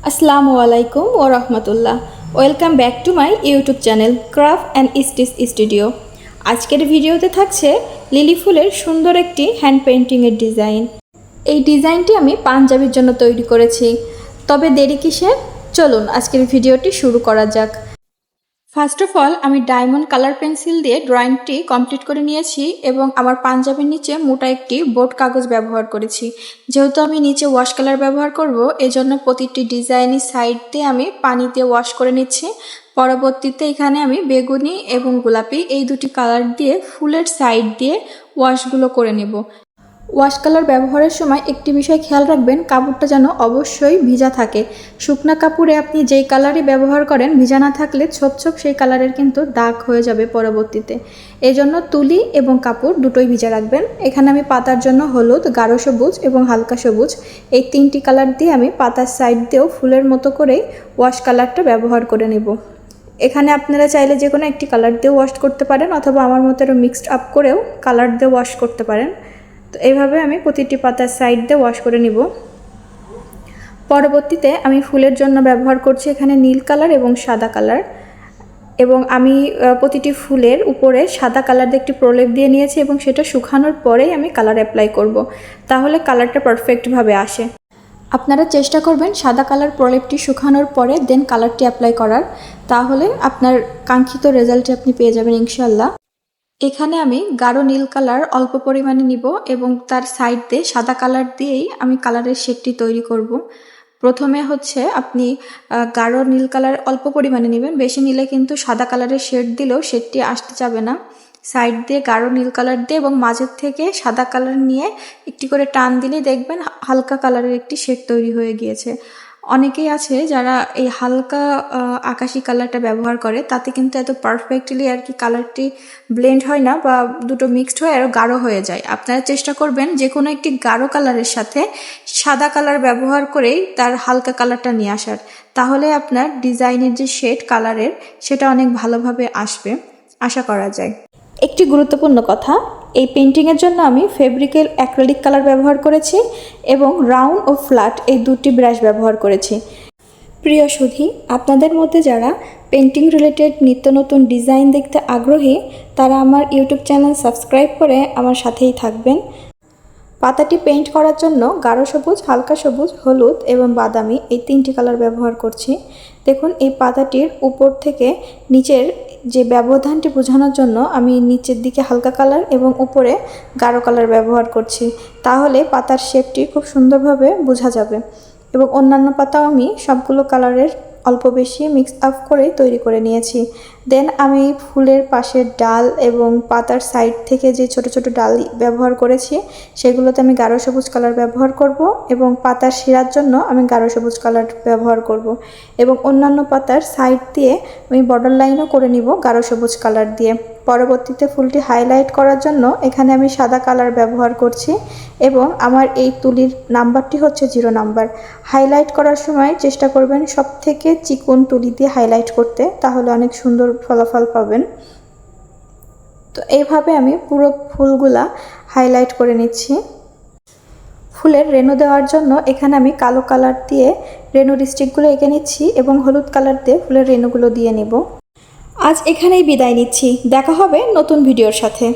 আসসালামু আলাইকুম ও রহমতুল্লাহ। Welcome back to my YouTube channel craft and stitch studio. আজকের ভিডিওতে থাকছে লিলি ফুলের সুন্দর একটি হ্যান্ড পেইন্টিংয়ের ডিজাইন। এই ডিজাইনটি আমি পাঞ্জাবির জন্য তৈরি করেছি। তবে দেরি কিসের, চলুন আজকের ভিডিওটি শুরু করা যাক। ফার্স্ট অফ অল আমি ডায়মন্ড কালার পেন্সিল দিয়ে ড্রয়িংটি কমপ্লিট করে নিয়েছি এবং আমার পাঞ্জাবির নিচে মোটা একটি বোর্ড কাগজ ব্যবহার করেছি। যেহেতু আমি নিচে ওয়াশ কালার ব্যবহার করব, এজন্য প্রতিটি ডিজাইনের সাইড দিয়ে আমি পানি দিয়ে ওয়াশ করে নিচ্ছি। পরবর্তীতে এখানে আমি বেগুনি এবং গোলাপি এই দুটি কালার দিয়ে ফুলের সাইড দিয়ে ওয়াশগুলো করে নেব। ওয়াশ কালার ব্যবহারের সময় একটি বিষয় খেয়াল রাখবেন, কাপড়টা যেন অবশ্যই ভিজা থাকে। শুকনা কাপড়ে আপনি যেই কালারই ব্যবহার করেন, ভিজা না থাকলে ছোপ ছোপ সেই কালারের কিন্তু দাগ হয়ে যাবে পরবর্তীতে। এজন্য তুলি এবং কাপড় দুটোই ভিজা রাখবেন। এখানে আমি পাতার জন্য হলুদ, গাঢ় সবুজ এবং হালকা সবুজ এই তিনটি কালার দিয়ে আমি পাতার সাইড দিয়েও ফুলের মতো করেই ওয়াশ কালারটা ব্যবহার করে নেব। এখানে আপনারা চাইলে যে কোনো একটি কালার দিয়ে ওয়াশ করতে পারেন, অথবা আমার মতো মিক্সড আপ করেও কালার দিয়ে ওয়াশ করতে পারেন। তো এইভাবে আমি প্রতিটি পাতার সাইড দিয়ে ওয়াশ করে নিব। পরবর্তীতে আমি ফুলের জন্য ব্যবহার করছি এখানে নীল কালার এবং সাদা কালার, এবং আমি প্রতিটি ফুলের উপরে সাদা কালার দিয়ে একটি প্রলেপ দিয়ে নিয়েছি এবং সেটা শুকানোর পরেই আমি কালার অ্যাপ্লাই করব, তাহলে কালারটা পারফেক্টভাবে আসে। আপনারা চেষ্টা করবেন সাদা কালার প্রলেপটি শুকানোর পরে দেন কালারটি অ্যাপ্লাই করার, তাহলে আপনার কাঙ্ক্ষিত রেজাল্টটি আপনি পেয়ে যাবেন ইনশাল্লাহ। এখানে আমি গাঢ় নীল কালার অল্প পরিমাণে নিব এবং তার সাইড দিয়ে সাদা কালার দিয়েই আমি কালারের শেডটি তৈরি করব। প্রথমে হচ্ছে আপনি গাঢ় নীল কালার অল্প পরিমাণে নেবেন, বেশি নিলে কিন্তু সাদা কালারের শেড দিলেও শেডটি আসতে যাবে না। সাইড দিয়ে গাঢ় নীল কালার দিয়ে এবং মাঝের থেকে সাদা কালার নিয়ে একটি করে টান দিলেই দেখবেন হালকা কালারের একটি শেড তৈরি হয়ে গিয়েছে। অনেকেই আছে যারা এই হালকা আকাশি কালারটা ব্যবহার করে, তাতে কিন্তু এত পারফেক্টলি আর কি কালারটি ব্লেন্ড হয় না বা দুটো মিক্সড হয়ে আরও গাঢ় হয়ে যায়। আপনারা চেষ্টা করবেন যে কোনো একটি গাঢ় কালারের সাথে সাদা কালার ব্যবহার করেই তার হালকা কালারটা নিয়ে আসার, তাহলে আপনার ডিজাইনের যে শেড কালারের সেটা অনেক ভালোভাবে আসবে আশা করা যায়। একটি গুরুত্বপূর্ণ কথা, এই পেন্টিংয়ের জন্য আমি ফেব্রিকের অ্যাক্রিলিক কালার ব্যবহার করেছি এবং রাউন্ড ও ফ্ল্যাট এই দুটি ব্রাশ ব্যবহার করেছি। প্রিয় সুধী, আপনাদের মধ্যে যারা পেন্টিং রিলেটেড নিত্য নতুন ডিজাইন দেখতে আগ্রহী, তারা আমার ইউটিউব চ্যানেল সাবস্ক্রাইব করে আমার সাথেই থাকবেন। পাতাটি পেইন্ট করার জন্য গাঢ় সবুজ, হালকা সবুজ, হলুদ এবং বাদামি এই তিনটি কালার ব্যবহার করছি। দেখুন, এই পাতাটির উপর থেকে নিচের যে ব্যবধানটি বোঝানোর জন্য আমি নিচের দিকে হালকা কালার এবং উপরে গাঢ় কালার ব্যবহার করছি, তাহলে পাতার শেপটি খুব সুন্দরভাবে বোঝা যাবে। এবং অন্যান্য পাতাও আমি সবগুলো কালারের অল্প বেশি মিক্স আপ করে তৈরি করে নিয়েছি। দেন আমি ফুলের পাশের ডাল এবং পাতার সাইড থেকে যে ছোট ছোট ডাল ব্যবহার করেছি সেগুলোতে আমি গাঢ় সবুজ কালার ব্যবহার করব এবং পাতার শিরার জন্য আমি গাঢ় সবুজ কালার ব্যবহার করব এবং অন্যান্য পাতার সাইড দিয়ে আমি বর্ডার লাইনও করে নিব গাঢ় সবুজ কালার দিয়ে। পরবর্তীতে ফুলটি হাইলাইট করার জন্য এখানে আমি সাদা কালার ব্যবহার করছি এবং আমার এই তুলির নাম্বারটি হচ্ছে 0 নাম্বার। হাইলাইট করার সময় চেষ্টা করবেন সব থেকে চিকন তুলি দিয়ে হাইলাইট করতে, তাহলে অনেক সুন্দর ফলাফল পাবেন। তো এইভাবে আমি পুরো ফুলগুলা হাইলাইট করে নিচ্ছি। ফুলের রেণু দেওয়ার জন্য এখানে আমি কালো কালার দিয়ে রেণুর স্টিকগুলো এঁকে নিচ্ছি এবং হলুদ কালার দিয়ে ফুলের রেণুগুলো দিয়ে নেব। আজ এখানেই বিদায় নিচ্ছি, দেখা হবে নতুন ভিডিওর সাথে।